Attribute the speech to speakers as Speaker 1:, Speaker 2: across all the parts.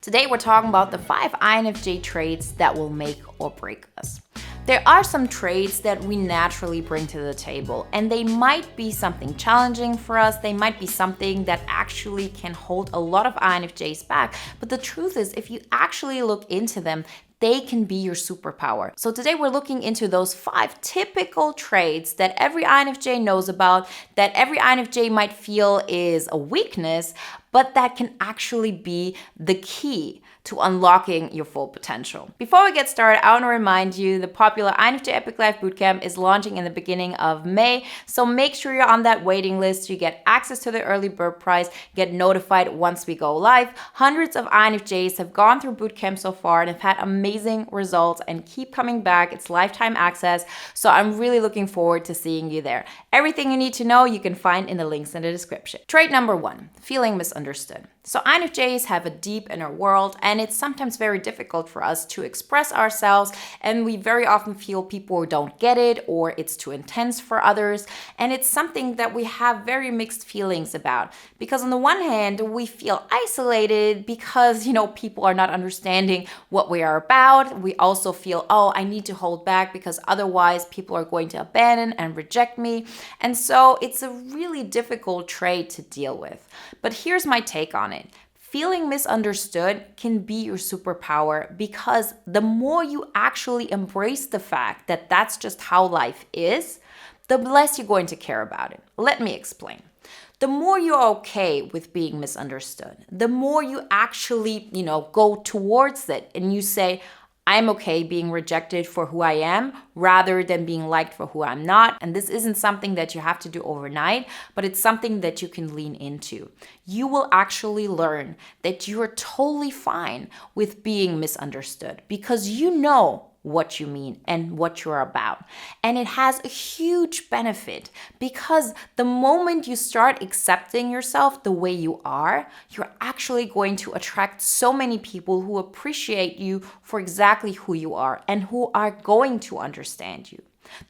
Speaker 1: Today we're talking about the 5 INFJ traits that will make or break us. There are some traits that we naturally bring to the table, and they might be something challenging for us. They might be something that actually can hold a lot of INFJs back. But the truth is, if you actually look into them, they can be your superpower. So today we're looking into those 5 typical traits that every INFJ knows about, that every INFJ might feel is a weakness, but that can actually be the key to unlocking your full potential. Before we get started, I want to remind you the popular INFJ Epic Life Bootcamp is launching in the beginning of May. So make sure you're on that waiting list. You get access to the early bird price, get notified once we go live. Hundreds of INFJs have gone through bootcamp so far and have had amazing results and keep coming back. It's lifetime access. So I'm really looking forward to seeing you there. Everything you need to know you can find in the links in the description. Trait number 1, feeling misunderstood. So INFJs have a deep inner world, and it's sometimes very difficult for us to express ourselves, and we very often feel people don't get it or it's too intense for others, and it's something that we have very mixed feelings about. Because on the one hand, we feel isolated because, people are not understanding what we are about. We also feel, I need to hold back because otherwise people are going to abandon and reject me. And so it's a really difficult trait to deal with. But here's my take on it. Feeling misunderstood can be your superpower because the more you actually embrace the fact that that's just how life is, the less you're going to care about it. Let me explain. The more you're okay with being misunderstood, the more you actually, go towards it and you say, I'm okay being rejected for who I am rather than being liked for who I'm not. And this isn't something that you have to do overnight, but it's something that you can lean into. You will actually learn that you are totally fine with being misunderstood because you know what you mean and what you're about. And it has a huge benefit because the moment you start accepting yourself the way you are, you're actually going to attract so many people who appreciate you for exactly who you are and who are going to understand you.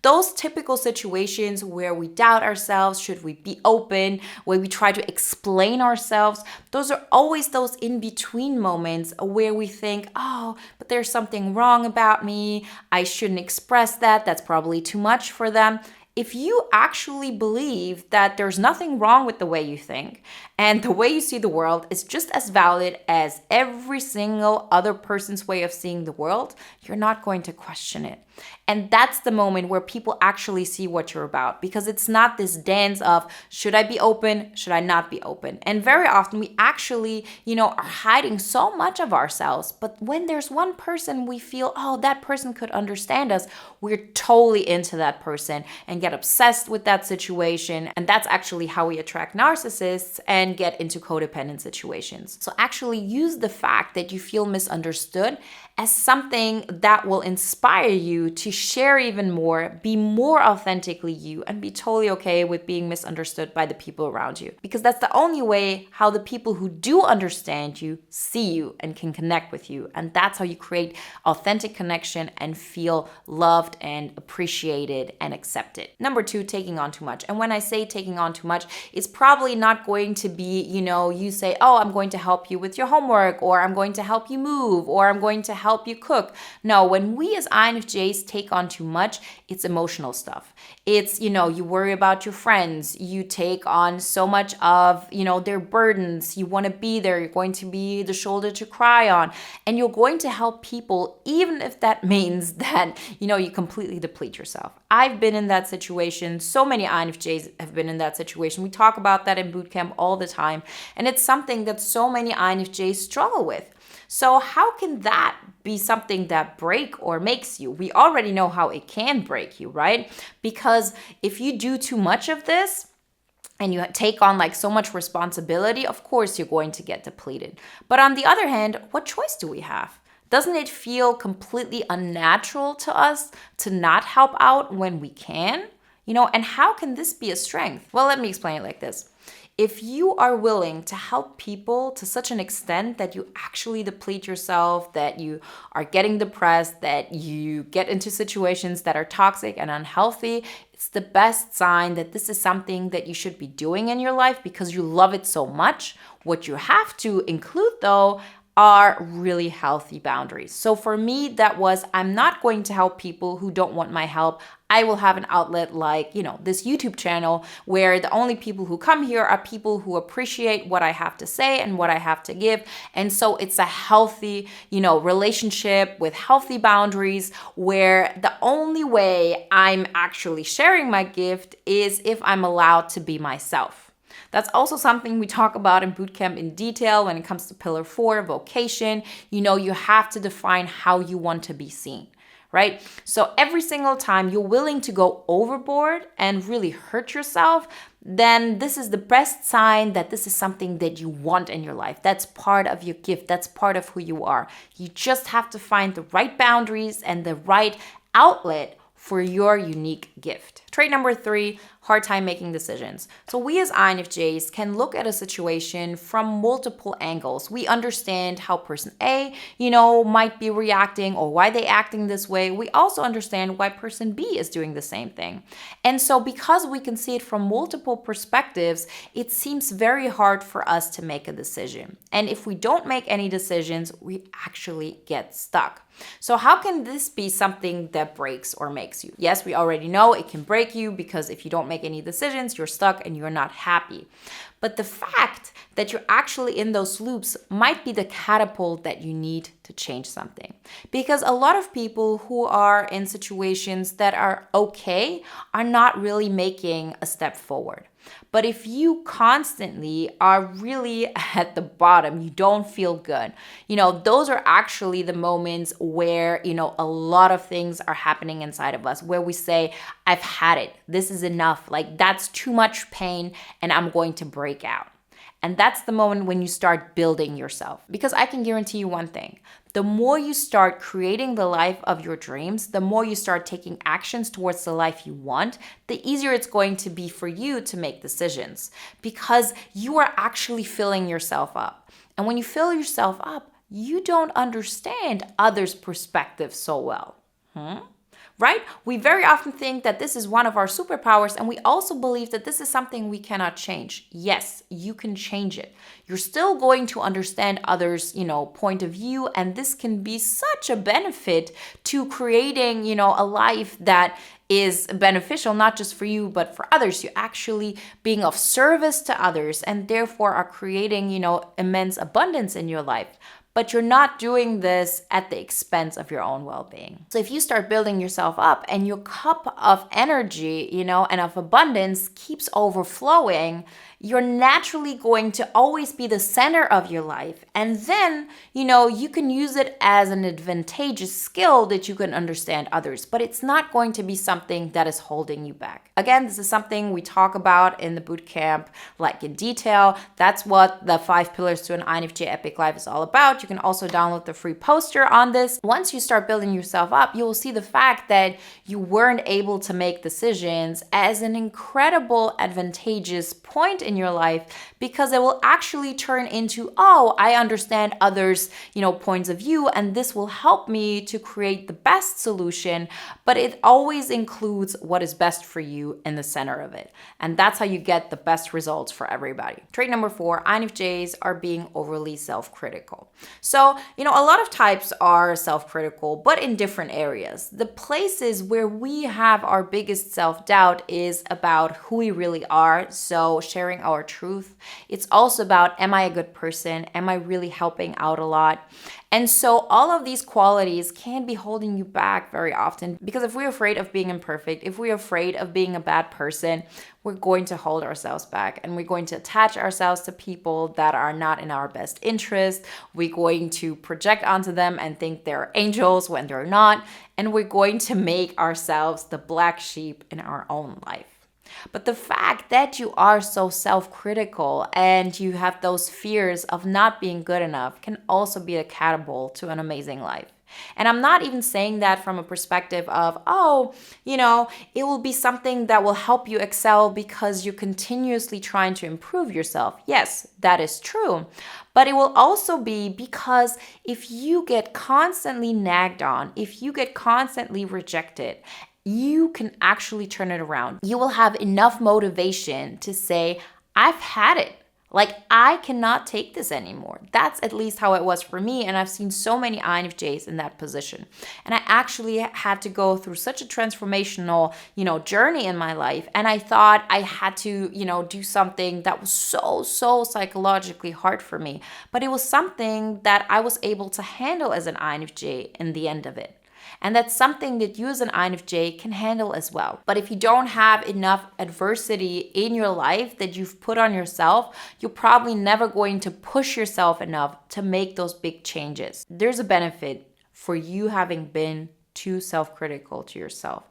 Speaker 1: Those typical situations where we doubt ourselves, should we be open, where we try to explain ourselves, those are always those in-between moments where we think, but there's something wrong about me, I shouldn't express that, that's probably too much for them. If you actually believe that there's nothing wrong with the way you think and the way you see the world is just as valid as every single other person's way of seeing the world, you're not going to question it. And that's the moment where people actually see what you're about because it's not this dance of should I be open, should I not be open? And very often we actually, are hiding so much of ourselves. But when there's one person we feel, that person could understand us, we're totally into that person and get obsessed with that situation. And that's actually how we attract narcissists and get into codependent situations. So actually use the fact that you feel misunderstood as something that will inspire you to share even more, be more authentically you, and be totally okay with being misunderstood by the people around you. Because that's the only way how the people who do understand you see you and can connect with you. And that's how you create authentic connection and feel loved and appreciated and accepted. Number 2, taking on too much. And when I say taking on too much, it's probably not going to be, you say, I'm going to help you with your homework, or I'm going to help you move, or I'm going to help you cook. No, when we as INFJs take on too much, it's emotional stuff. It's, you worry about your friends, you take on so much of, their burdens, you want to be there, you're going to be the shoulder to cry on, and you're going to help people even if that means that, you completely deplete yourself. I've been in that situation. So many INFJs have been in that situation. We talk about that in bootcamp all the time, and it's something that so many INFJs struggle with. So how can that be something that break or makes you? We already know how it can break you, right? Because if you do too much of this and you take on so much responsibility, of course you're going to get depleted. But on the other hand, what choice do we have? Doesn't it feel completely unnatural to us to not help out when we can? And how can this be a strength? Well, let me explain it like this. If you are willing to help people to such an extent that you actually deplete yourself, that you are getting depressed, that you get into situations that are toxic and unhealthy, it's the best sign that this is something that you should be doing in your life because you love it so much. What you have to include, though, are really healthy boundaries. So for me, that was, I'm not going to help people who don't want my help. I will have an outlet like, this YouTube channel where the only people who come here are people who appreciate what I have to say and what I have to give. And so it's a healthy, relationship with healthy boundaries where the only way I'm actually sharing my gift is if I'm allowed to be myself. That's also something we talk about in bootcamp in detail when it comes to pillar 4, vocation. You have to define how you want to be seen, right? So every single time you're willing to go overboard and really hurt yourself, then this is the best sign that this is something that you want in your life. That's part of your gift. That's part of who you are. You just have to find the right boundaries and the right outlet for your unique gift. Trait number 3, hard time making decisions. So we as INFJs can look at a situation from multiple angles. We understand how person A, might be reacting or why they acting this way. We also understand why person B is doing the same thing. And so because we can see it from multiple perspectives, it seems very hard for us to make a decision. And if we don't make any decisions, we actually get stuck. So how can this be something that breaks or makes you? Yes, we already know it can break you because if you don't make any decisions, you're stuck and you're not happy. But the fact that you're actually in those loops might be the catapult that you need to change something. Because a lot of people who are in situations that are okay are not really making a step forward. But if you constantly are really at the bottom, you don't feel good, those are actually the moments where, a lot of things are happening inside of us where we say, I've had it. This is enough. Like, that's too much pain and I'm going to break out. And that's the moment when you start building yourself. Because I can guarantee you one thing. The more you start creating the life of your dreams, the more you start taking actions towards the life you want, the easier it's going to be for you to make decisions. Because you are actually filling yourself up. And when you fill yourself up, you don't understand others' perspectives so well. Right? We very often think that this is one of our superpowers, and we also believe that this is something we cannot change. Yes, you can change it. You're still going to understand others', point of view, and this can be such a benefit to creating, a life that is beneficial, not just for you, but for others. You're actually being of service to others and therefore are creating, immense abundance in your life. But you're not doing this at the expense of your own well-being. So if you start building yourself up and your cup of energy, and of abundance keeps overflowing, you're naturally going to always be the center of your life. And then, you can use it as an advantageous skill that you can understand others, but it's not going to be something that is holding you back. Again, this is something we talk about in the bootcamp, like in detail. That's what the 5 pillars to an INFJ epic life is all about. You can also download the free poster on this. Once you start building yourself up, you will see the fact that you weren't able to make decisions as an incredible advantageous point in your life, because it will actually turn into, I understand others, points of view, and this will help me to create the best solution, but it always includes what is best for you in the center of it. And that's how you get the best results for everybody. Trait number 4, INFJs are being overly self-critical. So, a lot of types are self-critical, but in different areas. The places where we have our biggest self-doubt is about who we really are, so sharing our truth. It's also about, am I a good person? Am I really helping out a lot? And so all of these qualities can be holding you back very often, because if we're afraid of being imperfect, if we're afraid of being a bad person, we're going to hold ourselves back and we're going to attach ourselves to people that are not in our best interest. We're going to project onto them and think they're angels when they're not. And we're going to make ourselves the black sheep in our own life. But the fact that you are so self-critical and you have those fears of not being good enough can also be a catapult to an amazing life. And I'm not even saying that from a perspective of, it will be something that will help you excel because you're continuously trying to improve yourself. Yes, that is true. But it will also be because if you get constantly nagged on, if you get constantly rejected, you can actually turn it around. You will have enough motivation to say, I've had it. Like, I cannot take this anymore. That's at least how it was for me. And I've seen so many INFJs in that position. And I actually had to go through such a transformational, journey in my life. And I thought I had to, do something that was so psychologically hard for me. But it was something that I was able to handle as an INFJ in the end of it. And that's something that you as an INFJ can handle as well. But if you don't have enough adversity in your life that you've put on yourself, you're probably never going to push yourself enough to make those big changes. There's a benefit for you having been too self-critical to yourself.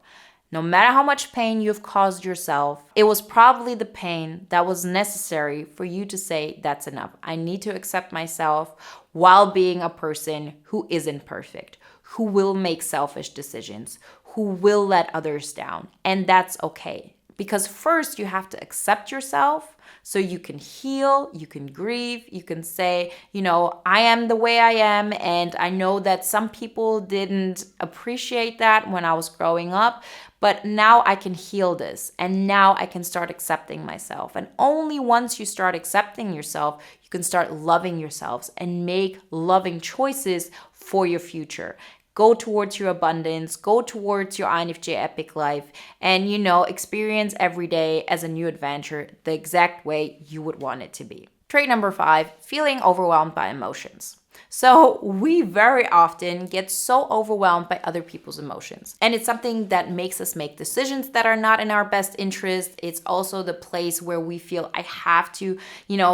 Speaker 1: No matter how much pain you've caused yourself, it was probably the pain that was necessary for you to say, that's enough. I need to accept myself while being a person who isn't perfect, who will make selfish decisions, who will let others down. And that's okay. Because first you have to accept yourself so you can heal, you can grieve, you can say, I am the way I am. And I know that some people didn't appreciate that when I was growing up, but now I can heal this. And now I can start accepting myself. And only once you start accepting yourself, you can start loving yourselves and make loving choices for your future. Go towards your abundance, go towards your INFJ epic life, and experience every day as a new adventure the exact way you would want it to be. Trait number 5, feeling overwhelmed by emotions. So we very often get so overwhelmed by other people's emotions. And it's something that makes us make decisions that are not in our best interest. It's also the place where we feel I have to,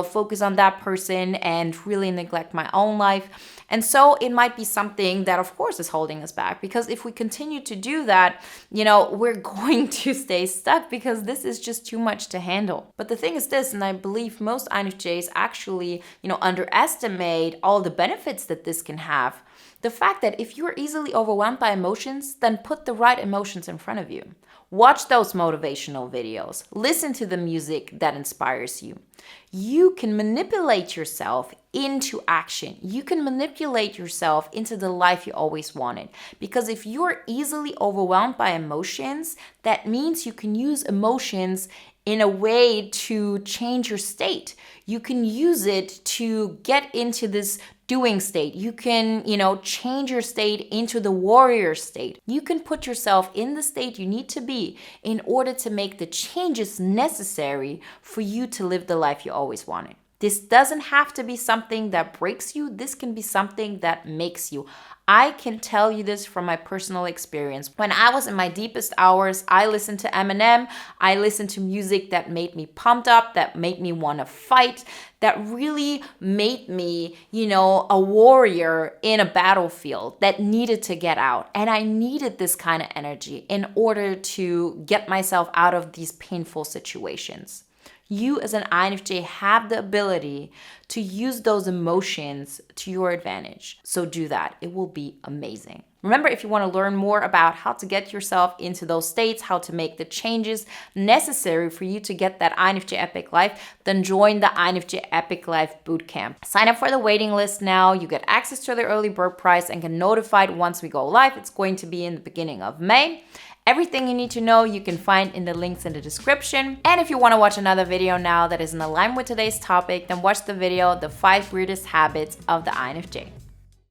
Speaker 1: focus on that person and really neglect my own life. And so it might be something that, of course, is holding us back, because if we continue to do that, we're going to stay stuck because this is just too much to handle. But the thing is this, and I believe most INFJs actually, underestimate all the benefits that this can have. The fact that if you're easily overwhelmed by emotions, then put the right emotions in front of you. Watch those motivational videos. Listen to the music that inspires you. You can manipulate yourself into action. You can manipulate yourself into the life you always wanted. Because if you're easily overwhelmed by emotions, that means you can use emotions in a way to change your state. You can use it to get into this doing state. You can, change your state into the warrior state. You can put yourself in the state you need to be in order to make the changes necessary for you to live the life you always wanted. This doesn't have to be something that breaks you. This can be something that makes you. I can tell you this from my personal experience. When I was in my deepest hours, I listened to Eminem. I listened to music that made me pumped up, that made me want to fight, that really made me, a warrior in a battlefield that needed to get out. And I needed this kind of energy in order to get myself out of these painful situations. You as an INFJ have the ability to use those emotions to your advantage. So do that. It will be amazing. Remember, if you want to learn more about how to get yourself into those states, how to make the changes necessary for you to get that INFJ Epic Life, then join the INFJ Epic Life Bootcamp. Sign up for the waiting list now. You get access to the early bird price and get notified once we go live. It's going to be in the beginning of May. Everything you need to know you can find in the links in the description. And if you want to watch another video now that is in alignment with today's topic, then watch the video, The 5 Weirdest Habits of the INFJ.